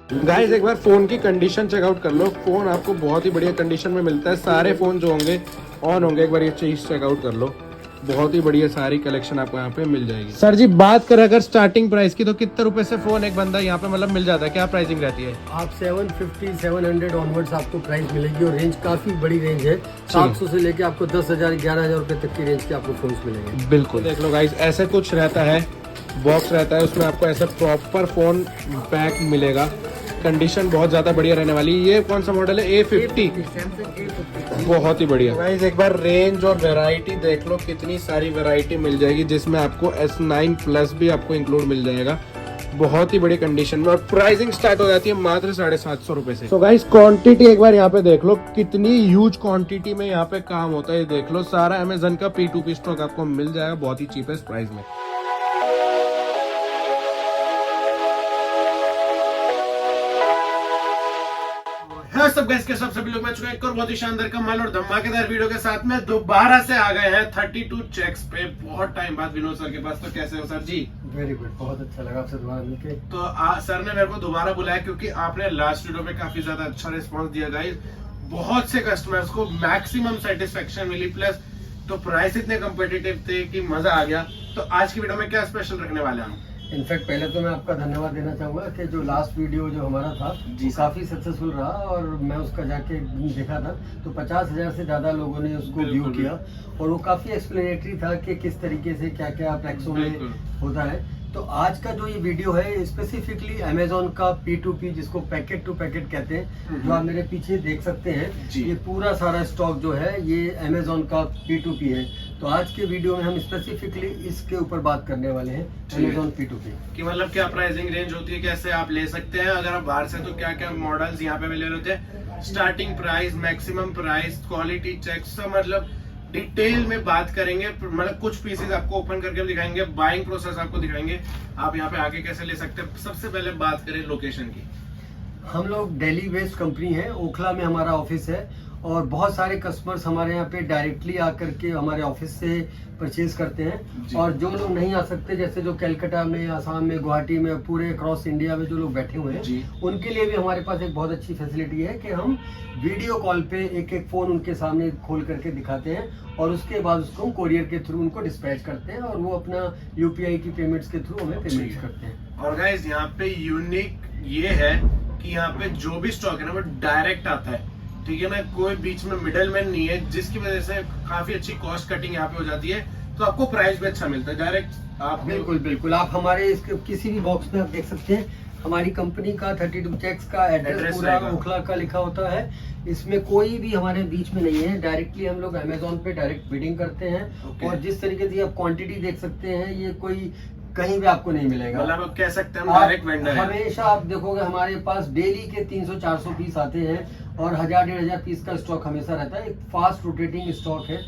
Guys एक बार phone की condition checkout कर लो। फोन आपको बहुत ही बढ़िया कंडीशन में मिलता है। सारे फोन जो होंगे ऑन होंगे, एक बार ये चीज चेकआउट कर लो। बहुत ही बढ़िया सारी कलेक्शन आपको यहाँ पे मिल जाएगी। सर जी बात करें अगर स्टार्टिंग प्राइस की, तो कितने रुपए से फोन एक बंदा यहाँ पे मतलब मिल जाता है, क्या प्राइसिंग रहती है? आप 750 700 ऑनवर्ड्स आपको प्राइस मिलेगी और रेंज काफी बड़ी रेंज है। 700 से लेके आपको 10,000 11,000 रुपए तक की रेंज के आपको फोन मिलेंगे। बिल्कुल देख लो गाइस, ऐसे कुछ रहता है, बॉक्स रहता है, उसमें आपको ऐसा प्रॉपर फोन पैक मिलेगा। कंडीशन बहुत ज़्यादा बढ़िया रहने वाली। ये कौन सा मॉडल है? A50। बहुत ही बढ़िया गाइस, एक बार रेंज और वैरायटी देख लो, कितनी सारी वैरायटी मिल जाएगी, जिसमें आपको S9 प्लस भी आपको इंक्लूड मिल जाएगा। बहुत ही बड़ी कंडीशन में, और प्राइसिंग स्टार्ट हो जाती है मात्र 750 रुपए से। तो गाइस क्वांटिटी एक बार यहाँ पे देख लो, कितनी ह्यूज क्वांटिटी में यहाँ पे काम होता है। देख लो सारा अमेजन का P2P स्टॉक आपको मिल जाएगा बहुत ही चीपेस्ट प्राइस में। हेलो सब गाइस, के सभी लोग मैं चुका एक और बहुत ही शानदार कमाल और धमाकेदार वीडियो के साथ में दोबारा से आ गए हैं 32 चेक्स पे, बहुत टाइम बाद विनोद सर के पास। तो कैसे हो सर जी? वेरी गुड, बहुत अच्छा लगा आपसे दोबारा मिलके। तो सर ने मेरे को दोबारा बुलाया क्योंकि आपने लास्ट वीडियो में काफी ज्यादा अच्छा रिस्पांस दिया गाइस। बहुत से कस्टमर्स को मैक्सिमम सेटिस्फेक्शन मिली, प्लस तो प्राइस इतने कम्पिटिटिव थे कि मजा आ गया। तो आज की वीडियो में क्या स्पेशल रखने वाले हम? इनफैक्ट पहले तो मैं आपका धन्यवाद देना चाहूँगा कि जो लास्ट वीडियो जो हमारा था जी काफ़ी सक्सेसफुल रहा, और मैं उसका जाके देखा था तो 50,000 से ज़्यादा लोगों ने उसको व्यू किया, और वो काफ़ी एक्सप्लेनेटरी था कि किस तरीके से क्या क्या प्लेक्सो में होता है। तो आज का जो ये वीडियो है स्पेसिफिकली अमेजोन का P2P, जिसको पैकेट टू पैकेट कहते हैं, जो आप मेरे पीछे देख सकते हैं, ये पूरा सारा स्टॉक जो है ये अमेजोन का P2P है। तो आज के वीडियो में हम स्पेसिफिकली इसके ऊपर बात करने वाले हैं, अमेजोन P2P की मतलब क्या प्राइसिंग रेंज होती है, कैसे आप ले सकते हैं अगर आप बाहर से, तो क्या क्या मॉडल्स यहाँ पे मिले होते हैं, starting price, maximum price, quality check, सब मतलब डिटेल में बात करेंगे। मतलब कुछ पीसेस आपको ओपन करके हम दिखाएंगे, बाइंग प्रोसेस आपको दिखाएंगे, आप यहाँ पे आके कैसे ले सकते हैं। सबसे पहले बात करें लोकेशन की। हम लोग दिल्ली बेस्ड कंपनी है, ओखला में हमारा ऑफिस है, और बहुत सारे कस्टमर्स हमारे यहाँ पे डायरेक्टली आकर के हमारे ऑफिस से परचेज करते हैं। और जो लोग नहीं आ सकते, जैसे जो कलकत्ता में, आसाम में, गुवाहाटी में, पूरे अक्रॉस इंडिया में जो लोग बैठे हुए हैं, उनके लिए भी हमारे पास एक बहुत अच्छी फैसिलिटी है कि हम वीडियो कॉल पे एक एक फोन उनके सामने खोल करके दिखाते हैं, और उसके बाद उसको कोरियर के थ्रू उनको डिस्पैच करते हैं, और वो अपना UPI की पेमेंट्स के थ्रू हमें पेमेंट करते हैं। और गाइस यहाँ पे यूनिक ये है कि यहाँ पे जो भी स्टॉक है ना वो डायरेक्ट आता है, ठीक है ना, कोई बीच में मिडल मैन नहीं है, जिसकी वजह से काफी अच्छी कॉस्ट कटिंग यहाँ पे हो जाती है। तो आपको प्राइस भी अच्छा मिलता है डायरेक्ट। आप बिल्कुल बिल्कुल, आप हमारे इसके किसी भी बॉक्स में आप देख सकते हैं हमारी कंपनी का 32 चेक्स का एड्रेस पूरा ओखला का लिखा होता है। इसमें कोई भी हमारे बीच में नहीं है, डायरेक्टली हम लोग अमेजोन पे डायरेक्ट बिडिंग करते हैं। और जिस तरीके से आप क्वांटिटी देख सकते हैं, ये कोई कहीं भी आपको नहीं मिलेगा। मतलब आप कह सकते हैं हम डायरेक्ट वेंडर हैं। हमेशा आप देखोगे हमारे पास डेली के 300-400 पीस आते हैं, और 1000-1500 पीस का स्टॉक हमेशा रहता है। एक फास्ट रोटेटिंग स्टॉक है।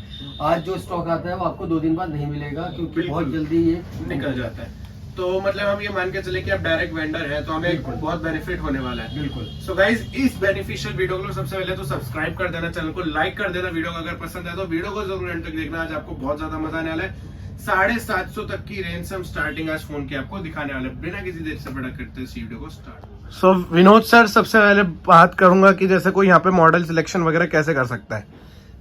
आज जो स्टॉक आता है वो आपको 2 दिन बाद नहीं मिलेगा, क्योंकि बहुत जल्दी ये निकल जाता है। तो मतलब हम ये मान के चले कि आप डायरेक्ट वेंडर हैं, तो हमें बहुत बेनिफिट होने वाला है। बिल्कुल। सो गाइज, इस बेनिफिशियल वीडियो को सबसे पहले तो सब्सक्राइब कर देना, चैनल को लाइक कर देना, वीडियो को अगर पसंद है तो वीडियो को जरूर एंड तक देखना। आज आपको बहुत ज्यादा मजा आने वाला है। 750 तक की रेंज से हम स्टार्टिंग आज फोन की आपको दिखाने वाले। बिना किसी देर से बड़ा करते हैं इस वीडियो को स्टार्ट। सो विनोद सर, सबसे पहले बात करूंगा कि जैसे कोई यहाँ पे मॉडल सिलेक्शन वगैरह कैसे कर सकता है।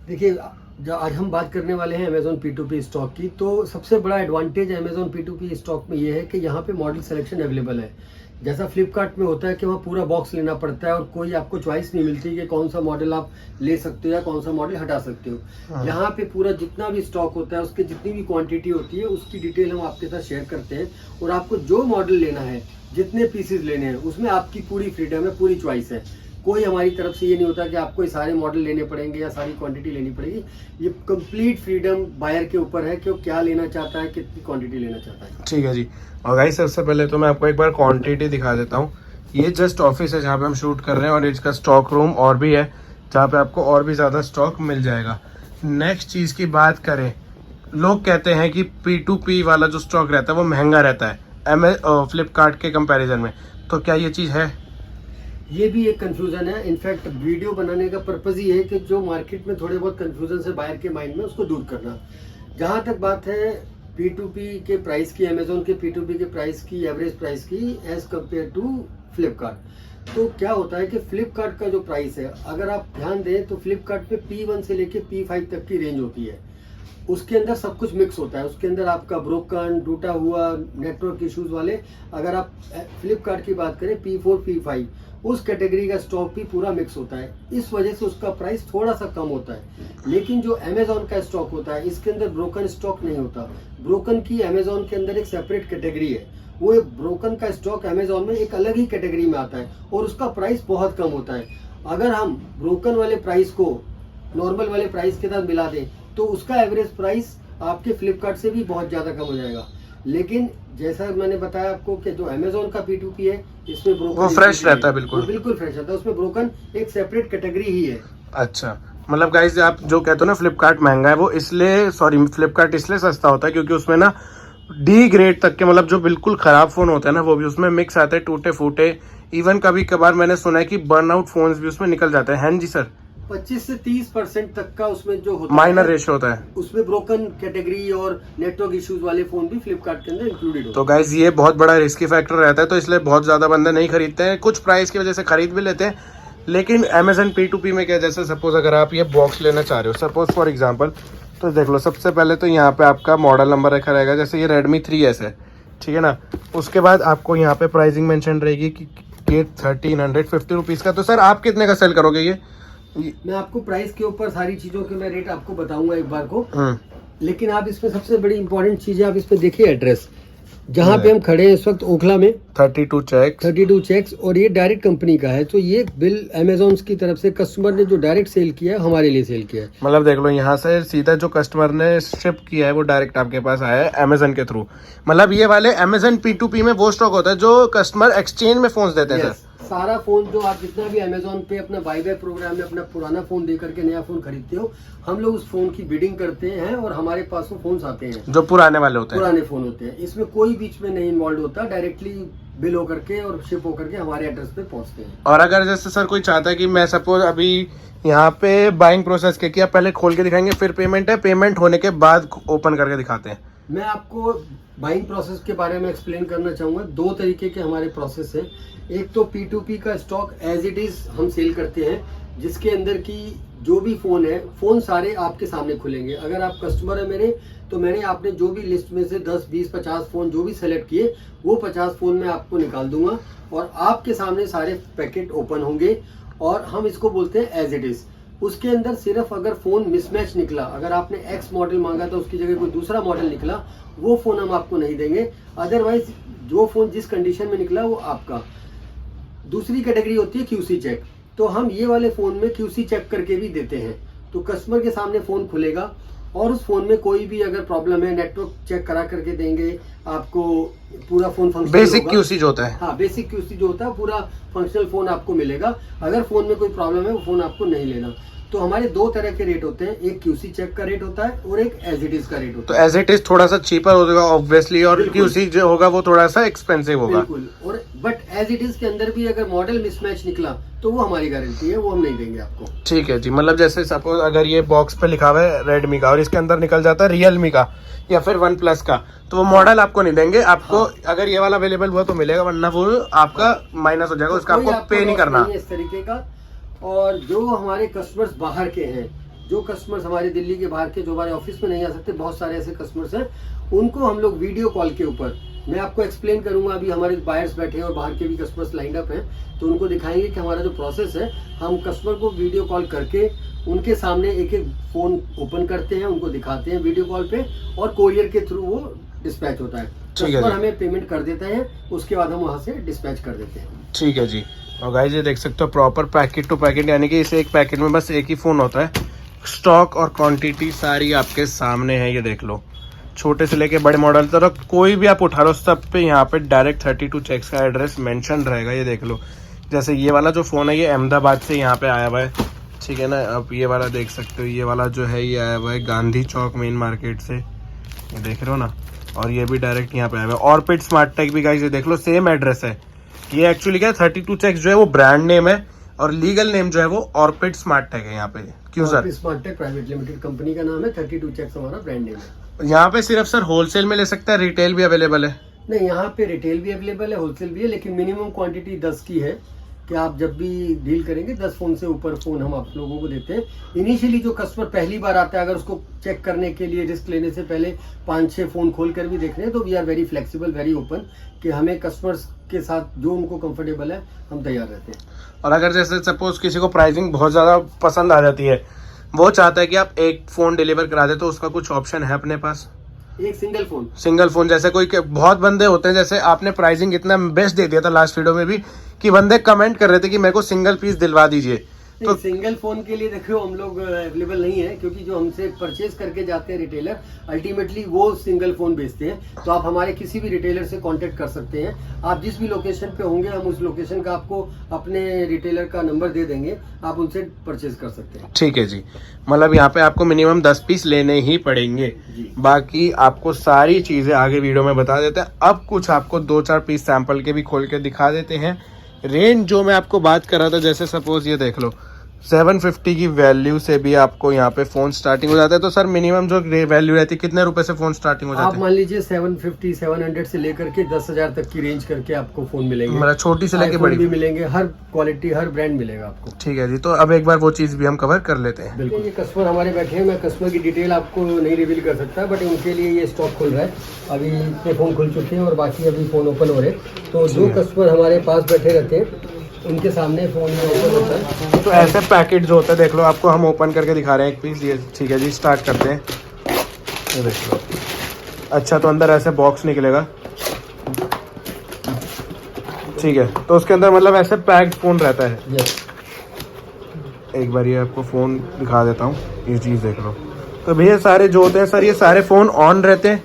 देखिए, जो आज हम बात करने वाले हैं अमेजोन P2P स्टॉक की, तो सबसे बड़ा एडवांटेज अमेजोन P2P स्टॉक में ये है कि यहाँ पे मॉडल सिलेक्शन अवेलेबल है। जैसा फ्लिपकार्ट में होता है कि वहाँ पूरा बॉक्स लेना पड़ता है, और कोई आपको चॉइस नहीं मिलती कि कौन सा मॉडल आप ले सकते हो या कौन सा मॉडल हटा सकते हो। यहाँ पे पूरा जितना भी स्टॉक होता है, उसकी जितनी भी क्वांटिटी होती है, उसकी डिटेल हम आपके साथ शेयर करते हैं, और आपको जो मॉडल लेना है, जितने पीसेज लेने हैं, उसमें आपकी पूरी फ्रीडम है, पूरी चॉइस है। कोई हमारी तरफ से ये नहीं होता कि आपको ये सारे मॉडल लेने पड़ेंगे या सारी क्वांटिटी लेनी पड़ेगी। ये कंप्लीट फ्रीडम बायर के ऊपर है कि वो क्या लेना चाहता है, कितनी क्वांटिटी लेना चाहता है। ठीक है जी। और गाइस, सबसे पहले तो मैं आपको एक बार क्वांटिटी दिखा देता हूँ। ये जस्ट ऑफिस है जहाँ पे हम शूट कर रहे हैं, और इसका स्टॉक रूम और भी है जहाँ पे आपको और भी ज़्यादा स्टॉक मिल जाएगा। नेक्स्ट चीज़ की बात करें, लोग कहते हैं कि P2P वाला जो स्टॉक रहता है वो महंगा रहता है फ्लिपकार्ट के कंपैरिजन में, तो क्या ये चीज़ है? ये भी एक कंफ्यूजन है। इनफैक्ट वीडियो बनाने का पर्पज ही है कि जो मार्केट में थोड़े बहुत कंफ्यूजन से बाहर के माइंड में, उसको दूर करना। जहाँ तक बात है P2P के प्राइस की, अमेजोन के P2P के प्राइस की, एवरेज प्राइस की, एज कम्पेयर टू फ्लिपकार्ट, तो क्या होता है कि फ्लिपकार्ट का जो प्राइस है, अगर आप ध्यान दें तो फ्लिपकार्ट पे P1 से लेके P5 तक की रेंज होती है। उसके अंदर सब कुछ मिक्स होता है। उसके अंदर आपका ब्रोकन, टूटा हुआ, नेटवर्क इश्यूज वाले, अगर आप फ्लिपकार्ट की बात करें P4 P5 उस कैटेगरी का स्टॉक भी पूरा मिक्स होता है। इस वजह से उसका प्राइस थोड़ा सा कम होता है। लेकिन जो अमेजोन का स्टॉक होता है, इसके अंदर ब्रोकन स्टॉक नहीं होता। ब्रोकन की अमेजोन के अंदर एक सेपरेट कैटेगरी है। वो ब्रोकन का स्टॉक अमेजोन में एक अलग ही कैटेगरी में आता है और उसका प्राइस बहुत कम होता है। अगर हम ब्रोकन वाले प्राइस को नॉर्मल वाले प्राइस के साथ मिला दें तो उसका एवरेज प्राइस आपके फ्लिपकार्ट से भी बहुत ज़्यादा कम हो जाएगा। लेकिन जैसा मैंने बताया आपको कि जो अमेजोन का P2P है, इसमें ब्रोकन वो फ्रेश रहता है, बिल्कुल बिल्कुल फ्रेश रहता है। उसमें ब्रोकन एक सेपरेट कैटेगरी ही है। अच्छा, मतलब गाइस आप जो कहते हो ना फ्लिपकार्ट महंगा है, वो इसलिए, सॉरी, फ्लिपकार्ट इसलिए सस्ता होता है क्योंकि उसमें ना डी ग्रेड तक के, मतलब जो बिल्कुल खराब फोन होते हैं ना, वो भी उसमें मिक्स आते हैं, टूटे फूटे। इवन कभी कभार मैंने सुना है कि बर्नआउट फोन्स भी उसमें निकल जाते हैं। जी सर, 25 से 30% तक का उसमें जो होता माइनर है, रेशियो होता है। उसमें ब्रोकन कैटेगरी और नेटवर्क इश्यूज वाले फोन भी फ्लिपकार्ट के अंदर इंक्लूडेड होते तो गाइज ये बहुत बड़ा रिस्की फैक्टर रहता है, तो इसलिए बहुत ज्यादा बंदे नहीं खरीदते हैं। कुछ प्राइस की वजह से खरीद भी लेते हैं। लेकिन अमेजन P2P में क्या, जैसे सपोज अगर आप ये बॉक्स लेना चाह रहे हो, सपोज फॉर एग्जांपल, तो देख लो, सबसे पहले तो यहाँ पे आपका मॉडल नंबर रखा रहेगा। जैसे ये Redmi 3S है, ठीक है ना। उसके बाद आपको यहाँ पे प्राइसिंग मेंशन रहेगी कि ये 1350 रुपीज़ का। तो सर आप कितने का सेल करोगे ये? मैं आपको प्राइस के ऊपर सारी चीजों के मैं रेट आपको बताऊंगा एक बार को। लेकिन आप इसमें सबसे बड़ी इंपॉर्टेंट चीज है, आप इसमें देखिए एड्रेस, जहाँ पे हम खड़े हैं इस वक्त ओखला में, 32 चेक्स, और ये डायरेक्ट कंपनी का है। तो ये बिल अमेजोन की तरफ से कस्टमर ने जो डायरेक्ट सेल किया है, हमारे लिए सेल किया है। मतलब देख लो, यहाँ से सीधा जो कस्टमर ने शिप किया है वो डायरेक्ट आपके पास आया है अमेजन के थ्रू। मतलब ये वाले अमेजन P2P में वो स्टॉक होता है जो कस्टमर एक्सचेंज में फोन देते हैं। सर सारा फोन जो आप जितना भी अमेजोन पे अपना बाई बैक प्रोग्राम में अपना पुराना फोन दे करके नया फोन खरीदते हो, हम लोग उस फोन की बिडिंग करते हैं और हमारे पास वो फोन आते हैं जो पुराने वाले होते हैं, पुराने फोन होते हैं। इसमें कोई बीच में नहीं इन्वॉल्व होता, डायरेक्टली बिल होकर के और शिप होकर के हमारे एड्रेस पे पहुंचते हैं। और अगर जैसे सर कोई चाहता है कि मैं सपोज अभी यहाँ पे बाइंग प्रोसेस के किया, पहले खोल के दिखाएंगे फिर पेमेंट है, पेमेंट होने के बाद ओपन करके दिखाते हैं। मैं आपको बाइंग प्रोसेस के बारे में एक्सप्लेन करना चाहूँगा। 2 तरीके के हमारे प्रोसेस हैं। एक तो P2P का स्टॉक एज इट इज हम सेल करते हैं, जिसके अंदर की जो भी फ़ोन है, फ़ोन सारे आपके सामने खुलेंगे। अगर आप कस्टमर है मेरे, तो मैंने आपने जो भी लिस्ट में से 10, 20, 50 फ़ोन जो भी सेलेक्ट किए, वो 50 फ़ोन मैं आपको निकाल दूंगा और आपके सामने सारे पैकेट ओपन होंगे और हम इसको बोलते हैं एज इट इज। उसके अंदर सिर्फ अगर फोन मिसमैच निकला, अगर आपने X मॉडल मांगा तो उसकी जगह कोई दूसरा मॉडल निकला, वो फोन हम आपको नहीं देंगे। अदरवाइज जो फोन जिस कंडीशन में निकला वो आपका। दूसरी कैटेगरी होती है QC चेक। तो हम ये वाले फोन में QC चेक करके भी देते हैं। तो कस्टमर के सामने फोन खुलेगा और उस फोन में कोई भी अगर प्रॉब्लम है, नेटवर्क चेक करा करके देंगे आपको, पूरा फोन फंक्शनल बेसिक QC जो होता है। हाँ, बेसिक QC जो होता है, पूरा फंक्शनल फोन आपको मिलेगा। अगर फोन में कोई प्रॉब्लम है, वो फोन आपको नहीं लेना। तो हमारे 2 तरह के रेट होते हैं, एक QC चेक का रेट होता है और एक एज इट इज का रेट होता है। तो एज इट इज थोड़ा सा चीपर होगा ऑब्वियसली, और QC जो होगा वो थोड़ा सा एक्सपेंसिव होगा। बिल्कुल। और बट एज इट इज के अंदर भी अगर मॉडल मिसमैच निकला तो वो हमारी गारंटी है, वो हम नहीं देंगे आपको। ठीक है जी। मतलब जैसे सपोज अगर ये बॉक्स पे लिखा हुआ है Redmi का और इसके अंदर निकल जाता है Realme का या फिर OnePlus का, तो वो मॉडल आपको नहीं देंगे। आपको अगर ये वाला अवेलेबल हुआ तो मिलेगा, वरना वो आपका माइनस हो जाएगा, उसका आपको पे नहीं करना इस तरीके का। और जो हमारे कस्टमर्स बाहर के हैं, जो कस्टमर्स हमारे दिल्ली के बाहर के, जो हमारे ऑफिस में नहीं आ सकते, बहुत सारे ऐसे कस्टमर्स हैं, उनको हम लोग वीडियो कॉल के ऊपर, मैं आपको एक्सप्लेन करूंगा। अभी हमारे बायर्स बैठे हैं और बाहर के भी कस्टमर्स लाइंड अप हैं, तो उनको दिखाएंगे कि हमारा जो प्रोसेस है, हम कस्टमर को वीडियो कॉल करके उनके सामने एक एक फोन ओपन करते हैं, उनको दिखाते हैं वीडियो कॉल पे, और कोरियर के थ्रू वो डिस्पैच होता है। कस्टमर हमें पेमेंट कर देते हैं, उसके बाद हम वहाँ से डिस्पैच कर देते हैं। ठीक है जी। और गाइस ये देख सकते हो प्रॉपर पैकेट टू पैकेट, यानी कि इस एक पैकेट में बस एक ही फोन होता है। स्टॉक और क्वांटिटी सारी आपके सामने है, ये देख लो, छोटे से लेके बड़े मॉडल तक कोई भी आप उठा लो, सब पे यहाँ पे डायरेक्ट 32 चेक्स का एड्रेस मेंशन रहेगा। ये देख लो, जैसे ये वाला जो फ़ोन है ये अहमदाबाद से यहाँ पे आया हुआ है, ठीक है ना। आप ये वाला देख सकते हो, ये वाला जो है ये आया हुआ है गांधी चौक मेन मार्केट से, ये देख रहे हो ना। और ये भी डायरेक्ट यहाँ पे आया हुआ है। ऑर्बिट स्मार्ट टेक भी गाइस ये देख लो, सेम एड्रेस है। ये एक्चुअली क्या है, 32 चेक्स जो है वो ब्रांड नेम है और लीगल नेम जो है वो ऑर्बिट स्मार्ट टेक है यहाँ पे। क्यों sir? Smart tech private limited company का नाम है, 32 चेक्स हमारा ब्रांड नेम है। यहाँ पे सिर्फ सर होलसेल में ले सकता है, रिटेल भी अवेलेबल है? नहीं, यहाँ पे रिटेल भी अवेलेबल है, होलसेल भी है, लेकिन मिनिमम क्वांटिटी 10 की है। कि आप जब भी डील करेंगे 10 फोन से ऊपर फोन हम आप लोगों को देते हैं। इनिशियली जो कस्टमर पहली बार आता है, अगर उसको चेक करने के लिए रिस्क लेने से पहले 5-6 फोन खोल कर भी देख रहे हैं, तो we are very flexible, very open, कि हमें कस्टमर्स के साथ जो उनको कंफर्टेबल है हम तैयार रहते हैं। और अगर जैसे सपोज किसी को प्राइसिंग बहुत ज़्यादा पसंद आ जाती है, वो चाहता है कि आप एक फ़ोन डिलीवर करा दे, तो उसका कुछ ऑप्शन है अपने पास? एक सिंगल फोन जैसे कोई बहुत बंदे होते हैं, जैसे आपने प्राइसिंग इतना बेस्ट दे दिया था लास्ट वीडियो में भी, कि बंदे कमेंट कर रहे थे कि मेरे को सिंगल पीस दिलवा दीजिए। तो सिंगल फोन के लिए देखो हम लोग अवेलेबल नहीं है, क्योंकि जो हमसे परचेज करके जाते हैं रिटेलर, अल्टीमेटली वो सिंगल फोन बेचते हैं। तो आप हमारे किसी भी रिटेलर से कांटेक्ट कर सकते हैं। आप जिस भी लोकेशन पे होंगे, हम उस लोकेशन का आपको अपने रिटेलर का नंबर दे देंगे, आप उनसे परचेज कर सकते हैं। ठीक है जी, मतलब यहाँ पे आपको मिनिमम 10 पीस लेने ही पड़ेंगे। बाकी आपको सारी चीज़ें आगे वीडियो में बता देते हैं। अब कुछ आपको 2-4 पीस सैंपल के भी खोल के दिखा देते हैं। रेंज जो मैं आपको बात कर रहा था, जैसे सपोज ये देख लो, 750 की वैल्यू से भी आपको यहाँ पे फोन स्टार्टिंग हो जाता है। तो सर मिनिमम जो वैल्यू रहती है, कितने रुपए से फोन स्टार्टिंग हो जाता है? आप मान लीजिए 750-700 से लेकर के 10,000 तक की रेंज करके आपको फोन मिलेंगे। मतलब छोटी से लेके बड़ी भी मिलेंगे, हर क्वालिटी हर ब्रांड मिलेगा आपको। ठीक है जी, तो अब एक बार वो चीज़ भी हम कवर कर लेते हैं। बिल्कुल, ये कस्टमर हमारे बैठे हैं, मैं कस्टमर की डिटेल आपको नहीं रिवील कर सकता, बट उनके लिए ये स्टॉक खुल रहा है। अभी इतने फोन खुल चुके हैं और बाकी अभी फोन ओपन हो रहे हैं। तो जो कस्टमर हमारे पास बैठे रहते हैं, उनके सामने फोन ओपन होता है। तो ऐसे पैकेट जो होता है, देख लो, आपको हम ओपन करके दिखा रहे हैं एक पीस। ये ठीक है जी, स्टार्ट करते हैं। ये देख लो, अच्छा, तो अंदर ऐसे बॉक्स निकलेगा। ठीक है, तो उसके अंदर मतलब ऐसे पैक्ड फोन रहता है। यस, एक बार ये आपको फोन दिखा देता हूँ, ये चीज़ देख लो। तो भैया सारे जो होते हैं सर, ये सारे फोन ऑन रहते हैं?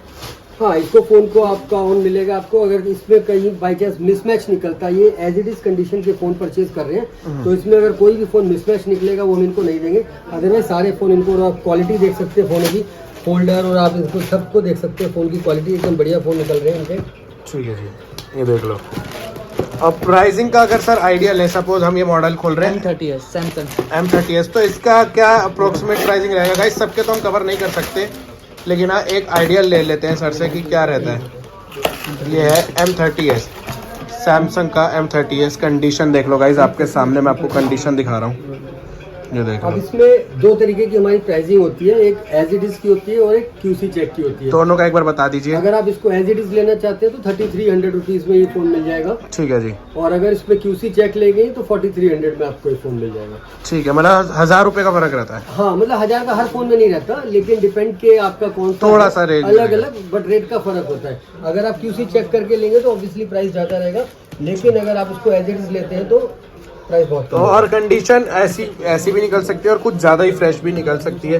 हाँ, इसको फोन को आपका ऑन मिलेगा आपको। अगर इसमें कहीं बाई चांस मिसमैच निकलता है, ये एज इट इज कंडीशन के फोन परचेज कर रहे हैं, तो इसमें अगर कोई भी फोन मिसमैच निकलेगा वो हम इनको नहीं देंगे। अदरवाइज सारे फोन इनको, आप क्वालिटी देख सकते हैं फोन की, फोल्डर और आप इनको सबको देख सकते हैं। फोन की क्वालिटी एकदम बढ़िया फोन निकल रहे हैं इनके। ठीक है जी, ये देख लो। और प्राइसिंग का अगर सर आइडिया ले, सपोज हम ये मॉडल खोल रहे हैं M30s सैमसंग M30s, तो इसका क्या अप्रोक्सीमेट प्राइसिंग रहेगा? गाइस सबके तो हम कवर नहीं कर सकते, लेकिन हाँ एक आइडिया ले लेते हैं सर से कि क्या रहता है। ये है M30s, सैमसंग का M30s। कंडीशन देख लो गाइस, आपके सामने मैं आपको कंडीशन दिखा रहा हूँ, ये देख अब लो। इसमें दो तरीके की हमारी प्राइसिंग होती है, एक एज इट इज की होती है और एक QC चेक की होती है। दोनों का एक बार बता दीजिए। अगर आप इसको एज इट इज लेना चाहते हैं तो 3300 रुपीज में ये फोन मिल जाएगा। ठीक है जी, और अगर इसमें QC चेक लेंगे तो 4300 में आपको ये फोन मिल जाएगा। ठीक है, मतलब 1000 रुपए का फर्क रहता है। हाँ, मतलब 1000 का हर फोन में नहीं रहता, लेकिन डिपेंड के आपका कौन सा थोड़ा सा रेट अलग अलग, बट रेट का फर्क होता है। अगर आप QC चेक करके लेंगे तो ऑब्वियसली प्राइस ज्यादा रहेगा, लेकिन अगर आप इसको एज इट इज लेते हैं तो प्राइस बहुत तो कम और कंडीशन ऐसी भी निकल सकती है और कुछ ज़्यादा ही फ्रेश भी निकल सकती है।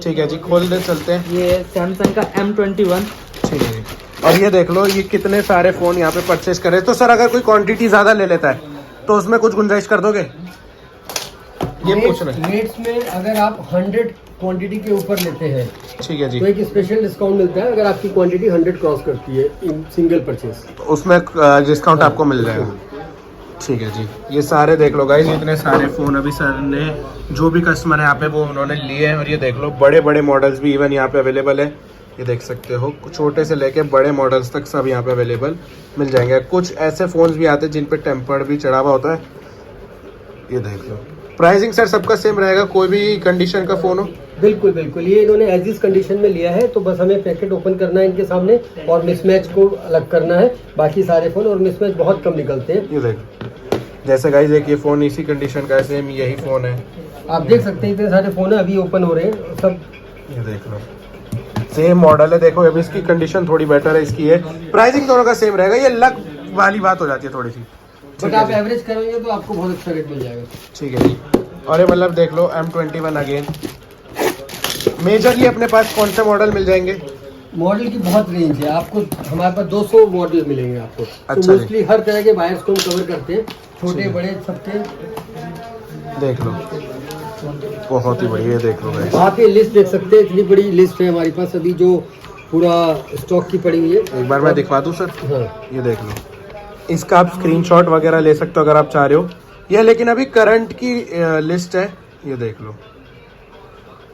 ठीक है जी, खोल दे, चलते हैं। ये सैमसंग का M21। ठीक है जी, और ये देख लो, ये कितने सारे फ़ोन यहाँ पे परचेस करे। तो सर अगर कोई क्वांटिटी ज़्यादा ले लेता है तो उसमें कुछ गुंजाइश कर दोगे? ये पूछ रहे हैं। रेट्स में अगर आप 100 क्वांटिटी के ऊपर लेते हैं ठीक है जी, तो एक स्पेशल डिस्काउंट मिलता है। अगर आपकी क्वांटिटी 100 क्रॉस करती है इन सिंगल परचेज, तो उसमें डिस्काउंट आपको मिल जाएगा। ठीक है जी, ये सारे देख लो गाइस, इतने सारे फ़ोन अभी सर ने, जो भी कस्टमर है यहाँ पे, वो उन्होंने लिए हैं। और ये देख लो, बड़े बड़े मॉडल्स भी इवन यहाँ पे अवेलेबल है। ये देख सकते हो, छोटे से लेके बड़े मॉडल्स तक सब यहाँ पे अवेलेबल मिल जाएंगे। कुछ ऐसे फ़ोन्स भी आते हैं जिन पे टेम्पर्ड भी चढ़ा हुआ होता है। ये देख लो, प्राइसिंग सर सबका सेम रहेगा, कोई भी कंडीशन का फ़ोन हो? बिल्कुल बिल्कुल, ये इन्होंने एज इस कंडीशन में लिया है, तो बस हमें पैकेट ओपन करना है इनके सामने और मिसमैच को अलग करना है। बाकी सारे फोन और मिसमैच बहुत कम निकलते हैं। ये देख, जैसे गाइस एक ये फ़ोन इसी कंडीशन का है, सेम यही फ़ोन है। आप देख सकते हैं इतने सारे फोन है अभी ओपन हो रहे हैं सब। ये देख लो, सेम मॉडल है। देखो अभी इसकी कंडीशन थोड़ी बेटर है, इसकी है। प्राइसिंग दोनों का सेम रहेगा, ये लक वाली बात हो जाती है थोड़ी सी। बट आप एवरेज करेंगे तो आपको बहुत अच्छा रेट मिल जाएगा। ठीक है जी, और ये मतलब देख लो M21 अगेन। मेजरली अपने पास कौन से मॉडल मिल जाएंगे? मॉडल की बहुत रेंज है, आपको हमारे पास 200 मॉडल मिलेंगे आपको। अच्छा तो मोस्टली हर तरह के बायर्स को हम कवर करते हैं, छोटे बड़े सबके। देख लो, बहुत ही बढ़िया, देख लो गाइस। आप ये लिस्ट देख सकते हैं, इतनी बड़ी लिस्ट है हमारे पास अभी जो पूरा स्टॉक की पड़ी हुई है। एक बार मैं दिखवा दूं सर? हाँ, ये देख लो, इसका आप स्क्रीनशॉट वगैरह ले सकते हो अगर आप चाह रहे हो। ये लेकिन अभी करंट की लिस्ट है, ये देख लो,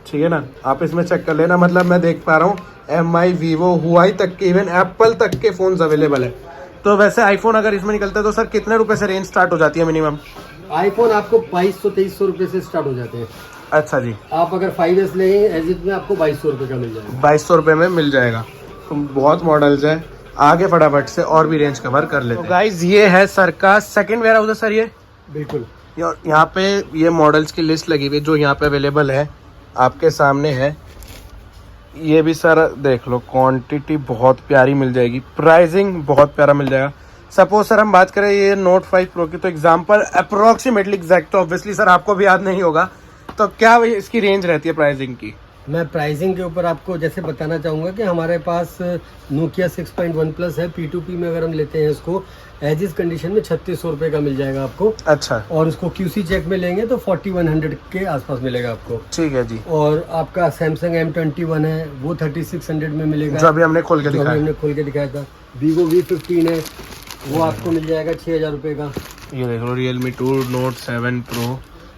ठीक है ना। आप इसमें चेक कर लेना, मतलब मैं देख पा रहा हूँ MI, Vivo, Huawei तक के, इवन एप्पल तक के फ़ोन्स अवेलेबल है। तो वैसे आईफोन अगर इसमें निकलता है तो सर कितने रुपए से रेंज स्टार्ट हो जाती है मिनिमम? आईफोन आपको 2200-2300 रुपए से स्टार्ट हो जाते हैं। अच्छा जी, आप अगर 5S लेंगे एजिट में आपको 2200 रुपए का मिल जाएगा। 2200 रुपये में मिल जाएगा। तो बहुत मॉडल्स हैं, आगे फटाफट से और भी रेंज कवर कर लेते हैं। गाइज ये है सर का सेकंड वेयर हाउस है सर ये। बिल्कुल, यहाँ पे ये मॉडल्स की लिस्ट लगी हुई है जो यहाँ पे अवेलेबल है, आपके सामने है। ये भी सर देख लो, क्वांटिटी बहुत प्यारी मिल जाएगी, प्राइसिंग बहुत प्यारा मिल जाएगा। सपोज सर हम बात करें ये Note 5 Pro की, तो एग्जांपल अप्रोक्सीमेटली एग्जैक्ट तो ऑब्वियसली सर आपको भी याद नहीं होगा, तो क्या इसकी रेंज रहती है प्राइसिंग की? मैं प्राइसिंग के ऊपर आपको जैसे बताना चाहूँगा कि हमारे पास Nokia 6.1 Plus है। P2P में अगर हम लेते हैं इसको एज इस कंडीशन में 3600 रुपये का मिल जाएगा आपको। अच्छा, और उसको QC चेक में लेंगे तो 4100 के आसपास मिलेगा आपको। ठीक है जी। और आपका Samsung M21 है वो 3600 में मिलेगा, जो अभी हमने खोल के जो अभी दिखाया। हमने खोल के दिखाया था। Vivo V15 है वो आपको मिल जाएगा 6000 रुपये का। ये देख लो Realme 2, Note 7 Pro,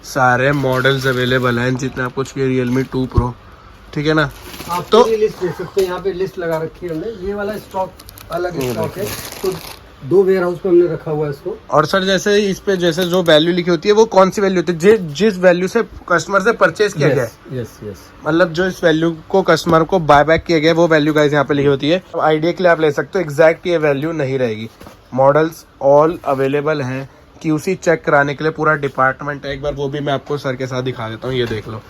सारे मॉडल्स अवेलेबल हैं जितने आपको चाहिए। Realme 2 Pro, ठीक है ना। आप तो- पूरी लिस्ट देख सकते हैं, यहाँ पे लिस्ट लगा रखी है हमने। ये वाला स्टॉक अलग स्टॉक है, तो 2 वेयर हाउस पे हमने रखा हुआ है इसको। और सर जैसे इस पे जैसे जो वैल्यू लिखी होती है वो कौन सी वैल्यू होती है? जिस वैल्यू से कस्टमर से परचेज किया गया है, यस यस, मतलब जो इस वैल्यू को कस्टमर को बाय बैक किया गया है वो वैल्यू गाइस यहाँ पे लिखी होती है। आइडिया के लिए आप ले सकते हो, एग्जैक्ट ये वैल्यू नहीं रहेगी। मॉडल्स ऑल अवेलेबल हैं, QC चेक कराने के लिए पूरा डिपार्टमेंट है। एक बार वो भी मैं आपको सर के साथ दिखा देता हूँ। ये देख लो,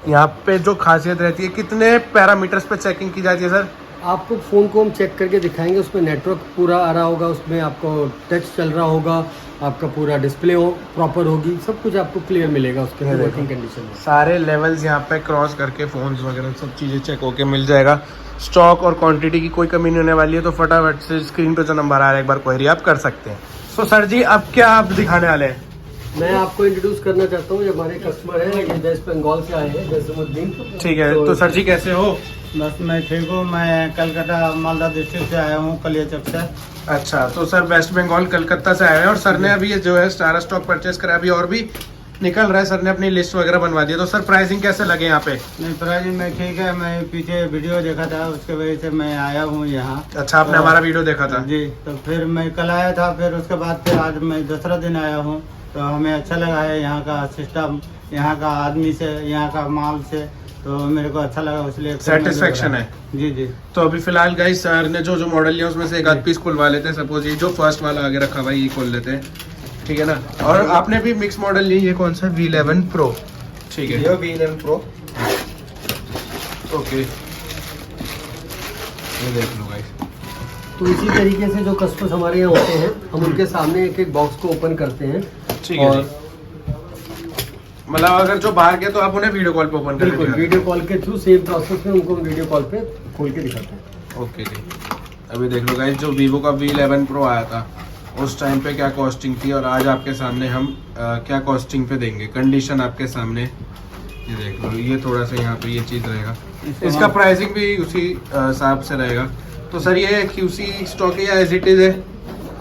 यहाँ पे जो खासियत रहती है, कितने पैरामीटर्स पे चेकिंग की जाती है सर? आपको फ़ोन को हम चेक करके दिखाएंगे, उसमें नेटवर्क पूरा आ रहा होगा, उसमें आपको टच चल रहा होगा, आपका पूरा डिस्प्ले प्रॉपर होगी, सब कुछ आपको क्लियर मिलेगा उसके वर्किंग कंडीशन में। सारे लेवल्स यहाँ पे क्रॉस करके फोन्स वगैरह सब चीज़ें चेक होके मिल जाएगा। स्टॉक और क्वांटिटी की कोई कमी नहीं होने वाली है। तो फटाफट से स्क्रीन पे जो नंबर आ रहा है एक बार क्वेरी आप कर सकते हैं। तो सर जी अब क्या आप दिखाने वाले हैं? मैं आपको इंट्रोड्यूस करना चाहता हूँ, ये हमारे कस्टमर है, ये वेस्ट बंगाल से आए हैं, जैसमुद्दीन। ठीक है, तो सर जी कैसे हो? बस मैं ठीक हूँ। मैं कलकत्ता मालदा डिस्ट्रिक्ट से आया हूँ, कलियाचक से। अच्छा, तो सर वेस्ट बंगाल कलकत्ता से आए हैं और सर ने अभी ये जो है सारा स्टॉक परचेस करा, अभी और भी निकल रहा है। सर ने अपनी लिस्ट वगैरह बनवा दी है। तो सर प्राइसिंग कैसे लगे यहाँ पे? नहीं, प्राइस में ठीक है। मैं पीछे वीडियो देखा था, उसके वजह से मैं आया हूँ यहाँ। अच्छा, आपने हमारा वीडियो देखा था? जी, तो फिर मैं कल आया था, फिर उसके बाद फिर आज मैं दूसरा दिन आया हूँ। तो हमें अच्छा लगा है यहाँ का सिस्टम, यहाँ का आदमी से, यहाँ का माल से, तो मेरे को अच्छा लगा, इसलिए सेटिस्फेक्शन है। जी जी। तो अभी फिलहाल गाइस सर ने जो मॉडल लिया उसमें से एक आध पीस खुलवा लेते हैं। सपोज ये जो फर्स्ट वाला आगे रखा हुआ है ये खोल लेते हैं, ठीक है ना। और आपने भी मिक्स मॉडल ली, ये कौन सा? V11 Pro, ठीक है। ये V11 Pro। ओके, ये देख लो गाइस। तो इसी तरीके से जो कस्टमर्स हमारे यहाँ होते हैं, हम उनके सामने एक एक बॉक्स को ओपन करते हैं। ठीक है, मतलब अगर जो बाहर गए तो आप उन्हें वीडियो कॉल पे ओपन बिल्कुल, करके वीडियो कॉल के थ्रू सेम प्रोसेस में उनको वीडियो कॉल पे खोल के दिखाते हैं। ओके जी। अभी देख लो गाइस, जो वीवो का V11 Pro आया था उस टाइम पे क्या कॉस्टिंग थी और आज आपके सामने हम क्या कॉस्टिंग पे देंगे। कंडीशन आपके सामने, ये देख लो। ये थोड़ा सा यहाँ पे ये चीज़ रहेगा, इसका प्राइसिंग भी उसी हिसाब से रहेगा। तो सर ये QC स्टॉक है या एज इट इज है?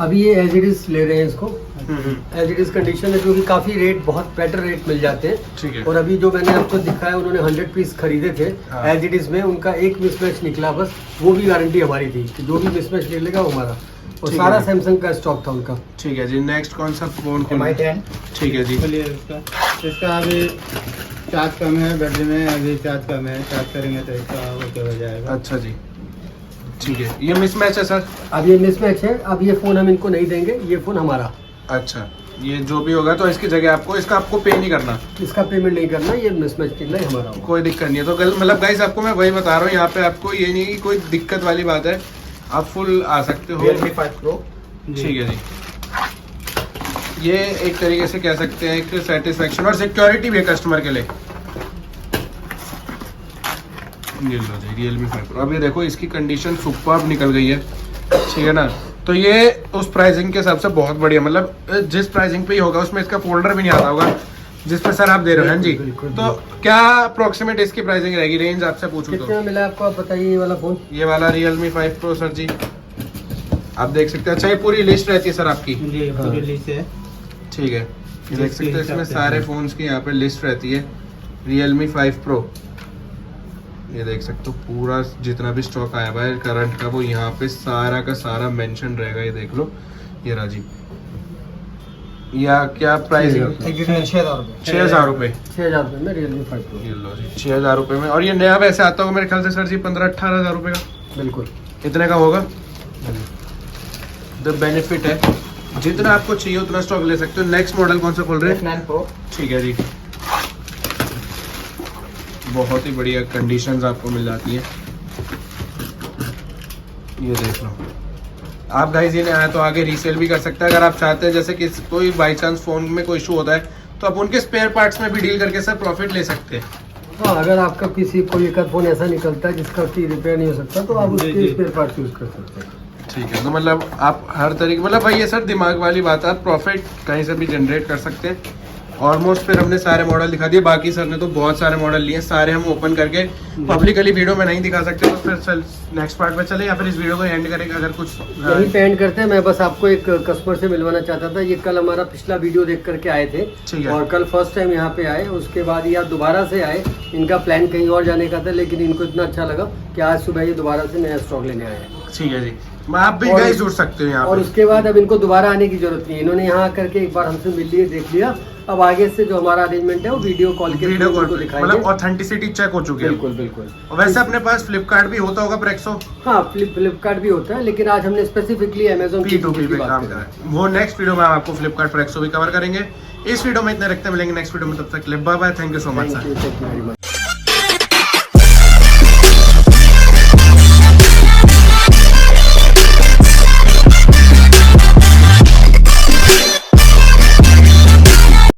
अभी ये एज इट इज ले रहे हैं इसको, एज इट इज कंडीशन है, क्योंकि काफी रेट, बहुत बेटर रेट मिल जाते हैं। ठीक है। और अभी जो मैंने आपको दिखाया, उन्होंने 100 पीस खरीदे थे हाँ। एज इट इज में, उनका एक मिसमैच निकला बस, वो भी गारंटी हमारी थी कि जो भी मिसमैच निकलेगा वो हमारा। और ठीक सारा है। सैमसंग का स्टॉक था उनका। ठीक है जी। नेक्स्ट कौन सा फोन? M10 ठीक है जी। बोलिए। इसका अभी चार्ज कम है, बैटरी में अभी चार्ज कम है, चार्ज करेंगे तो इसका ओके हो जाएगा। अच्छा जी, ठीक है। ये मिसमैच है सर? अब ये मिसमैच है, अब ये फोन हम इनको नहीं देंगे, ये फोन हमारा। अच्छा, ये जो भी होगा तो इसकी जगह आपको, इसका आपको पे नहीं करना, इसका पेमेंट नहीं करना, ये मिसमैच निकला, ये हमारा होगा। कोई दिक्कत नहीं है। तो मतलब गाइस आपको मैं वही बता रहा हूँ, यहाँ पे आपको ये नहीं कि कोई दिक्कत वाली बात है, आप फुल आ सकते हो। Realme 5 Pro। ठीक है जी। ये एक तरीके से कह सकते हैं एक सेटिस्फेक्शन और सिक्योरिटी भी है कस्टमर के लिए। ये लो जी, Realme 5 Pro। अब ये देखो, इसकी कंडीशन सुपर्ब निकल गई है, ठीक है ना। तो ये उस प्राइसिंग के हिसाब से बहुत बढ़िया, मतलब जिस प्राइसिंग पे ही होगा उसमें इसका फोल्डर भी नहीं आता होगा जिस पे सर आप दे रहे हो। हाँ जी। बिल्कुल, तो क्या अप्रोक्सीमेट इसकी प्राइसिंग रहेगी, रेंज आपसे पूछूं कितना तो? मिला आपको, आप बताइए। ये वाला फोन, ये वाला Realme 5 Pro सर जी, आप देख सकते हैं। अच्छा, ये पूरी लिस्ट रहती है सर आपकी? जी, पूरी लिस्ट है। ठीक है, ये देख सकते हैं, इसमें सारे फोन्स की यहाँ पे लिस्ट रहती है। Realme 5 Pro, ये देख सकते हो, पूरा जितना भी स्टॉक आया हुआ है करंट का वो यहाँ पे सारा का सारा मेंशन रहेगा। ये देख लो, ये राजी या क्या प्राइसिंग? 6,000 रुपये। 6,000 रुपये में Realme 5 Pro। ये लो जी 6,000 रुपये में। और ये नया वैसे आता होगा मेरे ख्याल से सर जी 15-18,000 रुपये का, बिल्कुल। इतने का होगा। द बेनिफिट है, जितना आपको चाहिए उतना स्टॉक ले सकते हो। नेक्स्ट मॉडल कौन सा खोल रहे हैं? F9 Pro। ठीक है जी, बहुत ही बढ़िया कंडीशंस आपको मिल जाती हैं। ये देख लो आप गाइस, ये आया तो आगे रीसेल भी कर सकते हैं अगर आप चाहते हैं। जैसे कि कोई बाई चांस फोन में कोई इशू होता है तो आप उनके स्पेयर पार्ट्स में भी डील करके सर प्रॉफिट ले सकते हैं। हाँ, अगर आपका किसी कोई एक फोन ऐसा निकलता है जिसका कि रिपेयर नहीं हो सकता तो आप उसके स्पेयर पार्ट्स यूज कर सकते हैं। ठीक है, तो मतलब आप हर तरीके, मतलब भाई ये सर दिमाग वाली बात है, आप प्रॉफिट कहीं से भी जनरेट कर सकते हैं। ऑलमोस्ट फिर हमने सारे मॉडल दिखा दिए, बाकी सर ने तो बहुत सारे मॉडल लिए, सारे हम ओपन करके पब्लिकली वीडियो में नहीं दिखा सकते। तो फिर नेक्स्ट पार्ट पे चले या फिर इस वीडियो को एंड करेंगे अगर कुछ यहीं पे एंड करते हैं। मैं बस आपको एक कस्टमर से मिलवाना चाहता था। ये कल हमारा पिछला वीडियो देख करके आए थे ठीक है। और कल फर्स्ट टाइम यहाँ पे आए, उसके बाद ये दोबारा से आए। इनका प्लान कहीं और जाने का था लेकिन इनको इतना अच्छा लगा कि आज सुबह ये दोबारा से नया स्टॉक लेने आए हैं। ठीक है जी, मैं आप भी गाइस जुड़ सकते हो यहाँ और पे। उसके बाद अब इनको दोबारा आने की जरूरत नहीं है। इन्होंने यहाँ करके एक बार हमसे मिल लिए, देख लिया। अब आगे से जो हमारा अरेंजमेंट है वो वीडियो कॉल के वीडियो थ्रू कॉल उनको दिखाएंगे। मतलब ऑथेंटिसिटी चेक हो चुकी है। बिल्कुल बिल्कुल। और वैसे अपने पास फ्लिपकार्ट भी होता होगा प्रेक्सो, हाँ, फ्लिपकार्ट भी होता है लेकिन आज हमने स्पेसिफिकली अमेजोन P2P पे काम करा है। वो नेक्स्ट वीडियो में हम आपको फ्लिपकार्ट प्रेक्सो भी कवर करेंगे। इस वीडियो में इतने रखते हैं, मिलेंगे नेक्स्ट वीडियो में, तब तक bye bye, thank you so much sir. Thank you very much.